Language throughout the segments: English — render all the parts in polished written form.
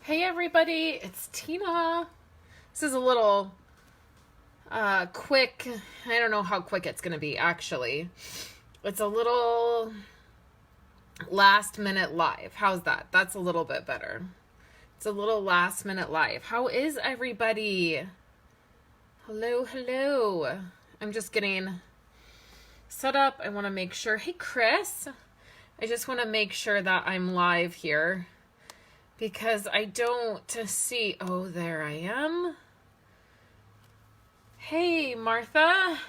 Hey everybody, it's Tina. This is a little quick. I don't know how quick it's going to be actually. It's a little last minute live. How's that? That's a little bit better. It's a little last minute live. How is everybody? Hello, hello. I'm just getting set up. I want to make sure. Hey Chris, I just want to make sure that I'm live here. Because I don't see, oh, there I am. Hey, Martha.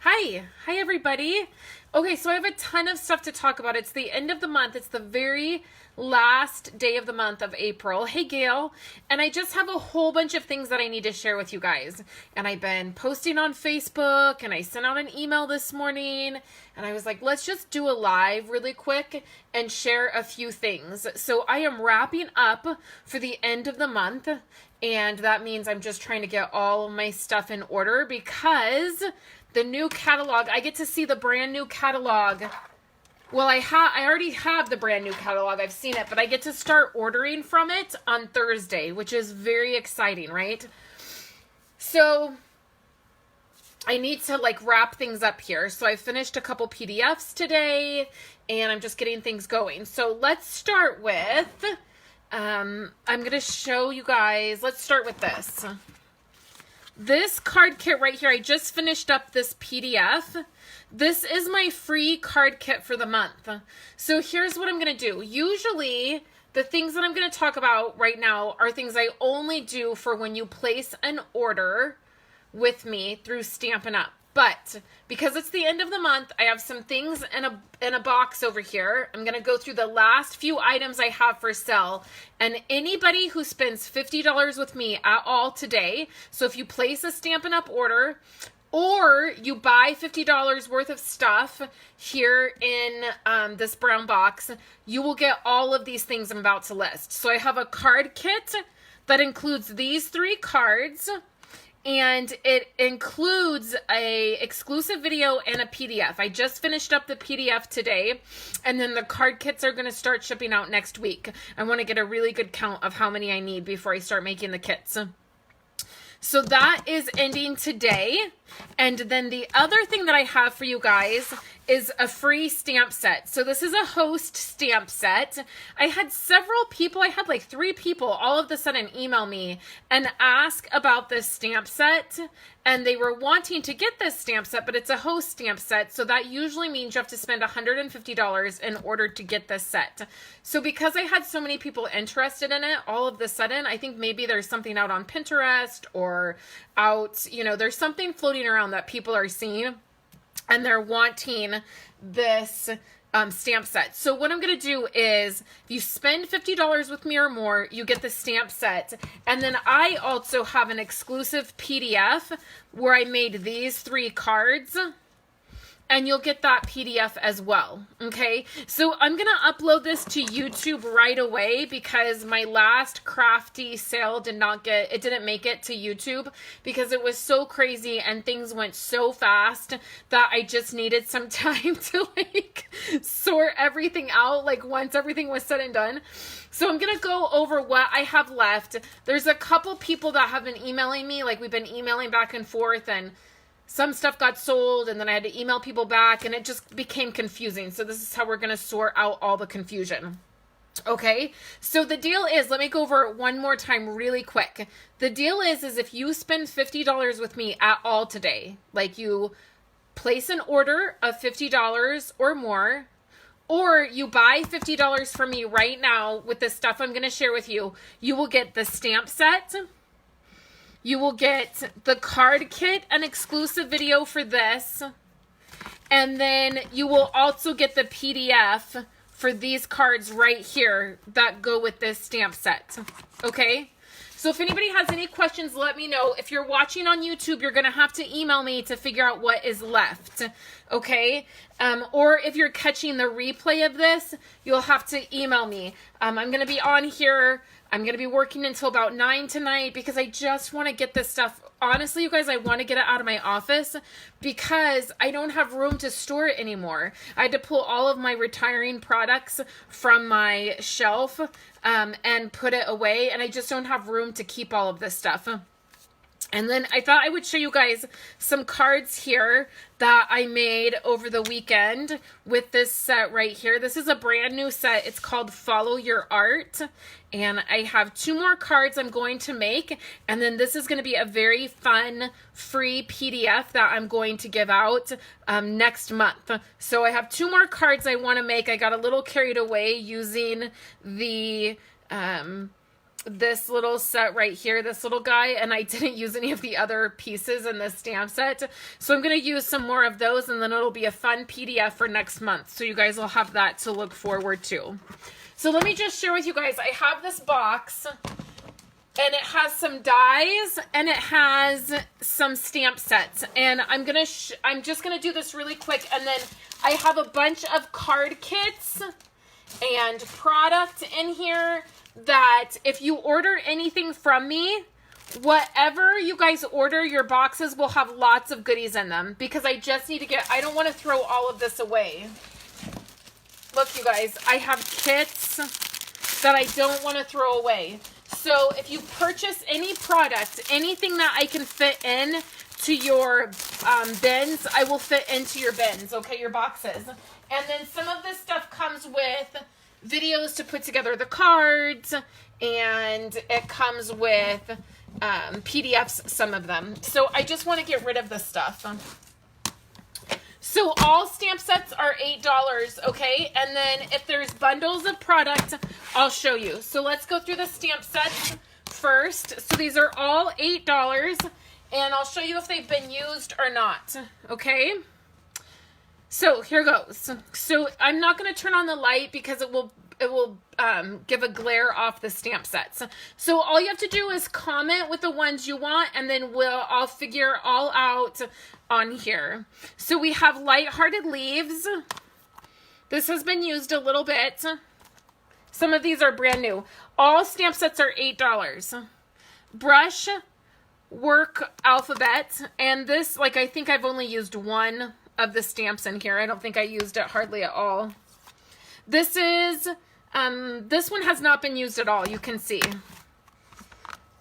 Hi everybody. Okay, so I have a ton of stuff to talk about. It's the end of the month. It's the very last day of the month of April. Hey, Gail. And I just have a whole bunch of things that I need to share with you guys. And I've been posting on Facebook, and I sent out an email this morning, and I was like, let's just do a live really quick and share a few things. So I am wrapping up for the end of the month, and that means I'm just trying to get all of my stuff in order because the new catalog, I get to see the brand new catalog. Well, I already have the brand new catalog. I've seen it, but I get to start ordering from it on Thursday, which is very exciting, right? So I need to wrap things up here. So I finished a couple PDFs today, and I'm just getting things going. So let's start with, I'm going to show you guys, let's start with this. This card kit right here, I just finished up this PDF. This is my free card kit for the month. So here's what I'm going to do. Usually, the things that I'm going to talk about right now are things I only do for when you place an order with me through Stampin' Up. But because it's the end of the month, I have some things in a box over here. I'm going to go through the last few items I have for sale. And anybody who spends $50 with me at all today, so if you place a Stampin' Up order or you buy $50 worth of stuff here in this brown box, you will get all of these things I'm about to list. So I have a card kit that includes these 3 cards. And it includes a exclusive video and a PDF. I just finished up the PDF today, and then the card kits are going to start shipping out next week. I want to get a really good count of how many I need before I start making the kits. So that is ending today. And then the other thing that I have for you guys is a free stamp set. So this is a host stamp set. I had several people, I had 3 people all of a sudden email me and ask about this stamp set. And they were wanting to get this stamp set, but it's a host stamp set. So that usually means you have to spend $150 in order to get this set. So because I had so many people interested in it, all of a sudden, I think maybe there's something out on Pinterest or out, there's something floating around that people are seeing and they're wanting this stamp set. So what I'm going to do is if you spend $50 with me or more, you get the stamp set. And then I also have an exclusive PDF where I made these 3 cards. And you'll get that PDF as well, okay? So I'm going to upload this to YouTube right away because my last Crafty sale didn't make it to YouTube because it was so crazy and things went so fast that I just needed some time to sort everything out once everything was said and done. So I'm going to go over what I have left. There's a couple people that have been emailing me, we've been emailing back and forth, and some stuff got sold, and then I had to email people back, and it just became confusing. So this is how we're going to sort out all the confusion. Okay, so the deal is, let me go over it one more time really quick. The deal is if you spend $50 with me at all today, you place an order of $50 or more, or you buy $50 from me right now with the stuff I'm going to share with you, you will get the stamp set. You will get the card kit, an exclusive video for this, and then you will also get the PDF for these cards right here that go with this stamp set, okay? So if anybody has any questions, let me know. If you're watching on YouTube, you're going to have to email me to figure out what is left, okay? Or if you're catching the replay of this, you'll have to email me. I'm going to be on here. I'm going to be working until about 9 tonight because I just want to get this stuff. Honestly, you guys, I want to get it out of my office because I don't have room to store it anymore. I had to pull all of my retiring products from my shelf and put it away, and I just don't have room to keep all of this stuff. And then I thought I would show you guys some cards here that I made over the weekend with this set right here. This is a brand new set. It's called Follow Your Art. And I have 2 more cards I'm going to make. And then this is going to be a very fun, free PDF that I'm going to give out next month. So I have 2 more cards I want to make. I got a little carried away using the... this little set right here, this little guy, and I didn't use any of the other pieces in this stamp set. So I'm going to use some more of those, and then it'll be a fun PDF for next month. So you guys will have that to look forward to. So let me just share with you guys, I have this box, and it has some dies, and it has some stamp sets. And I'm just going to do this really quick, and then I have a bunch of card kits and product in here that if you order anything from me, whatever you guys order, your boxes will have lots of goodies in them because I just need to I don't want to throw all of this away. Look, you guys, I have kits that I don't want to throw away. So if you purchase any product, anything that I can fit in to your bins, I will fit into your bins, okay, your boxes. And then some of this stuff comes with videos to put together the cards, and it comes with PDFs, some of them. So I just want to get rid of this stuff. So all stamp sets are $8, okay? And then if there's bundles of product, I'll show you. So let's go through the stamp sets first. So these are all $8, and I'll show you if they've been used or not, okay? So here goes. So I'm not going to turn on the light because it will give a glare off the stamp sets. So all you have to do is comment with the ones you want, and then I'll figure all out on here. So we have Lighthearted Leaves. This has been used a little bit. Some of these are brand new. All stamp sets are $8. Brush Work Alphabet, and this, like, I think I've only used one of the stamps in here. I don't think I used it hardly at all. This is, this one has not been used at all, you can see.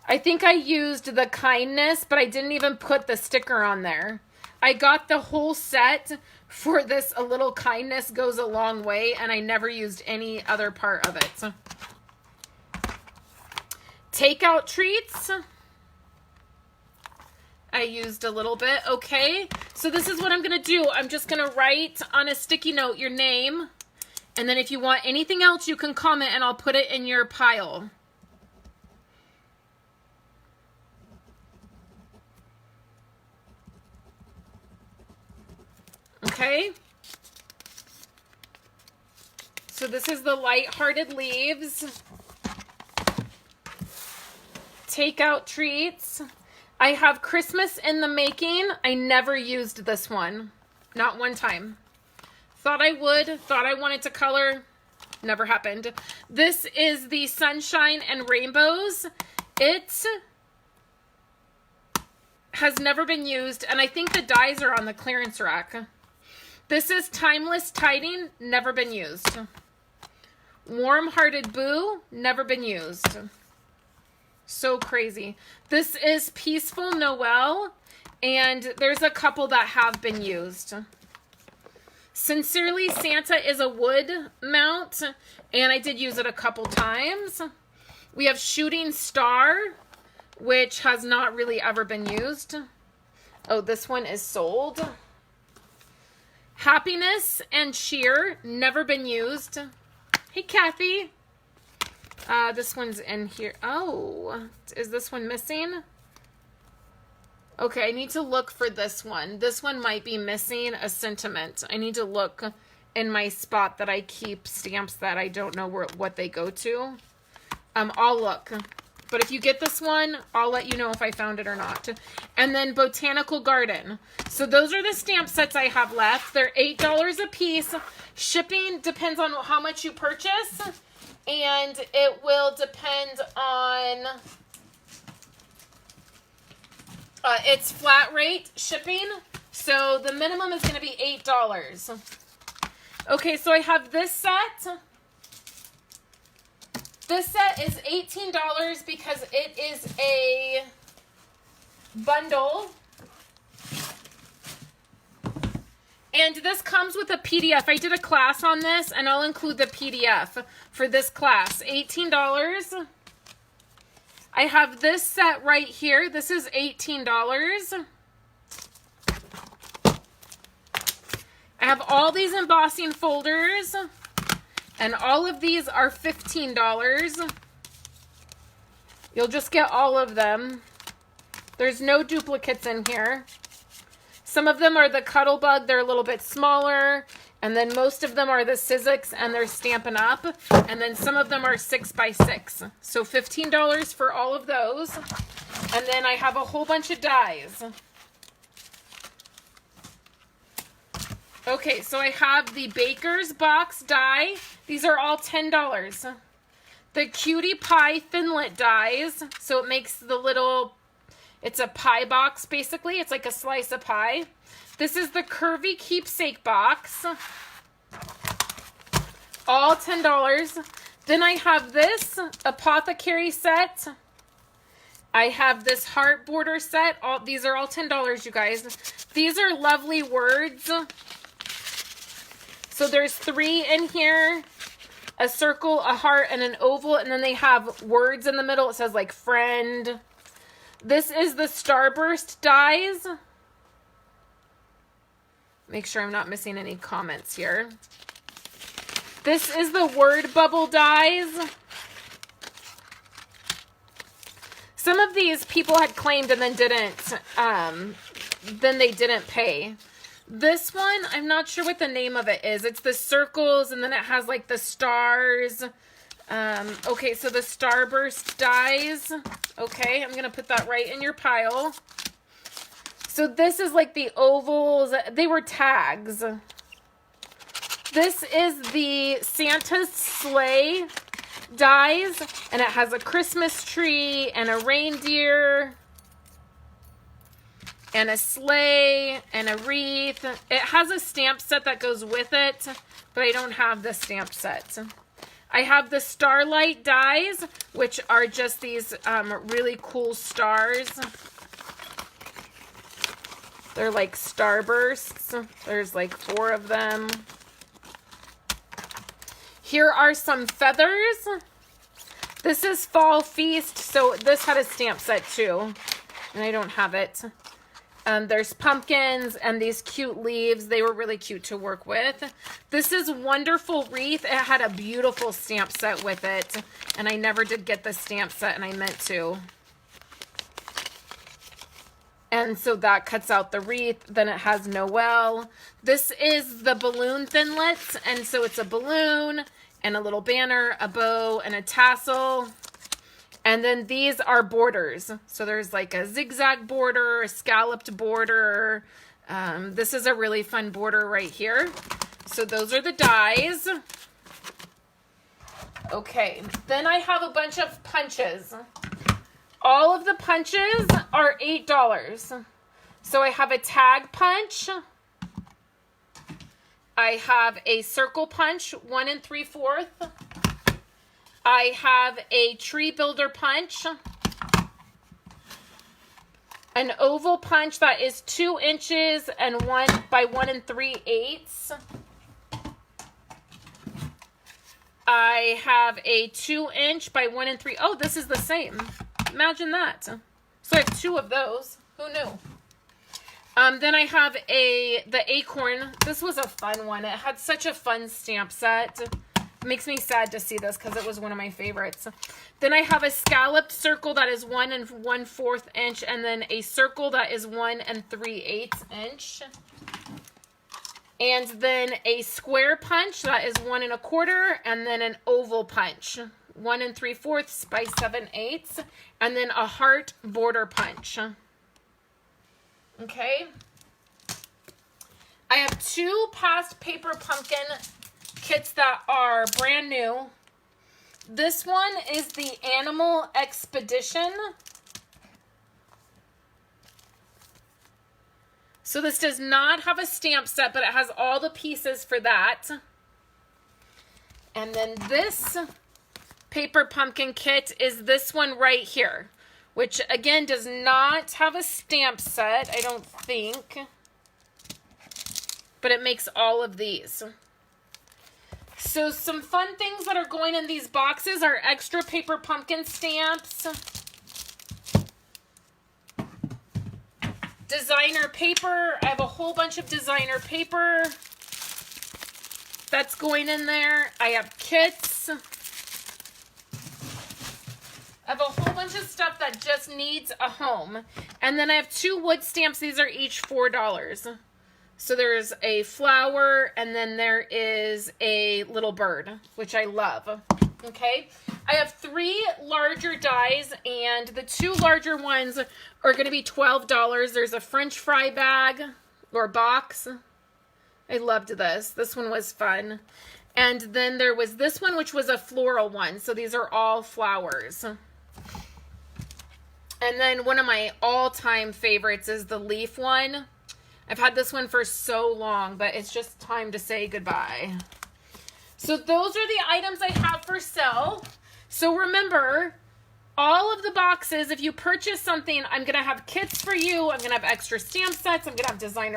I think I used the Kindness, but I didn't even put the sticker on there. I got the whole set for this A Little Kindness Goes a Long Way, and I never used any other part of it. Takeout Treats. I used a little bit, okay? So this is what I'm going to do. I'm just going to write on a sticky note your name, and then if you want anything else, you can comment, and I'll put it in your pile. Okay? So this is the Lighthearted Leaves. Takeout Treats. I have Christmas in the Making. I never used this one. Not one time. Thought I would. Thought I wanted to color. Never happened. This is the Sunshine and Rainbows. It has never been used, and I think the dies are on the clearance rack. This is Timeless Tiding. Never been used. Warm Hearted Boo. Never been used. So crazy. This is Peaceful Noel, and there's a couple that have been used. Sincerely Santa is a wood mount, and I did use it a couple times. We have Shooting Star, which has not really ever been used. Oh, this one is sold. Happiness and Cheer, never been used. Hey, Kathy. This one's in here. Oh, is this one missing? Okay, I need to look for this one. This one might be missing a sentiment. I need to look in my spot that I keep stamps that I don't know what they go to. I'll look. But if you get this one, I'll let you know if I found it or not. And then Botanical Garden. So those are the stamp sets I have left. They're $8 a piece. Shipping depends on how much you purchase. And it will depend on its flat rate shipping. So the minimum is going to be $8. Okay, so I have this set. This set is $18 because it is a bundle. And this comes with a PDF. I did a class on this, and I'll include the PDF for this class. $18. I have this set right here. This is $18. I have all these embossing folders. And all of these are $15. You'll just get all of them. There's no duplicates in here. Some of them are the Cuttlebug. They're a little bit smaller. And then most of them are the Sizzix, and they're Stampin' Up. And then some of them are 6x6. So $15 for all of those. And then I have a whole bunch of dies. Okay, so I have the Baker's Box die. These are all $10. The Cutie Pie Thinlet dies. So it makes the little, it's a pie box basically. It's like a slice of pie. This is the Curvy Keepsake box. All $10. Then I have this Apothecary set. I have this heart border set. These are all $10, you guys. These are lovely words. So there's 3 in here, a circle, a heart, and an oval, and then they have words in the middle. It says like friend. This is the Starburst dies. Make sure I'm not missing any comments here. This is the Word Bubble dies. Some of these people had claimed and then didn't. Then they didn't pay. This one, I'm not sure what the name of it is. It's the circles, and then it has like the stars. Okay, so the Starburst dies. Okay, I'm going to put that right in your pile. So this is like the ovals. They were tags. This is the Santa's Sleigh dies, and it has a Christmas tree and a reindeer and a sleigh and a wreath. It has a stamp set that goes with it, but I don't have the stamp set. I have the Starlight dies, which are just these really cool stars. They're like starbursts. There's like 4 of them. Here are some feathers. This is Fall Feast, so this had a stamp set too, and I don't have it. There's pumpkins and these cute leaves. They were really cute to work with. This is Wonderful Wreath. It had a beautiful stamp set with it, and I never did get the stamp set, and I meant to. And so that cuts out the wreath. Then it has Noel. This is the Balloon Thinlets, and so it's a balloon and a little banner, a bow, and a tassel. And then these are borders. So there's like a zigzag border, a scalloped border. This is a really fun border right here. So those are the dies. Okay, then I have a bunch of punches. All of the punches are $8. So I have a tag punch. I have a circle punch, 1 3/4. I have a tree builder punch, an oval punch that is 2 inches and 1 by 1 3/8. I have a 2-inch by 1 3. Oh, this is the same. Imagine that. So I have 2 of those. Who knew? Then I have the acorn. This was a fun one. It had such a fun stamp set. It makes me sad to see this because it was one of my favorites. Then I have a scalloped circle that is 1 1/4 inch, and then a circle that is 1 3/8 inch. And then a square punch that is 1 1/4, and then an oval punch, 1 3/4 by 7/8, and then a heart border punch. Okay. I have 2 past paper pumpkin kits that are brand new. This one is the Animal Expedition. So this does not have a stamp set, but it has all the pieces for that. And then this paper pumpkin kit is this one right here, which again does not have a stamp set, I don't think. But it makes all of these. So some fun things that are going in these boxes are extra paper pumpkin stamps, designer paper. I have a whole bunch of designer paper that's going in there. I have kits. I have a whole bunch of stuff that just needs a home. And then I have 2 wood stamps. These are each $4. So there's a flower, and then there is a little bird, which I love. Okay. I have 3 larger dies, and the 2 larger ones are going to be $12. There's a French fry bag or box. I loved this. This one was fun. And then there was this one, which was a floral one. So these are all flowers. And then one of my all-time favorites is the leaf one. I've had this one for so long, but it's just time to say goodbye. So those are the items I have for sale. So remember, all of the boxes, if you purchase something, I'm going to have kits for you. I'm going to have extra stamp sets. I'm going to have designer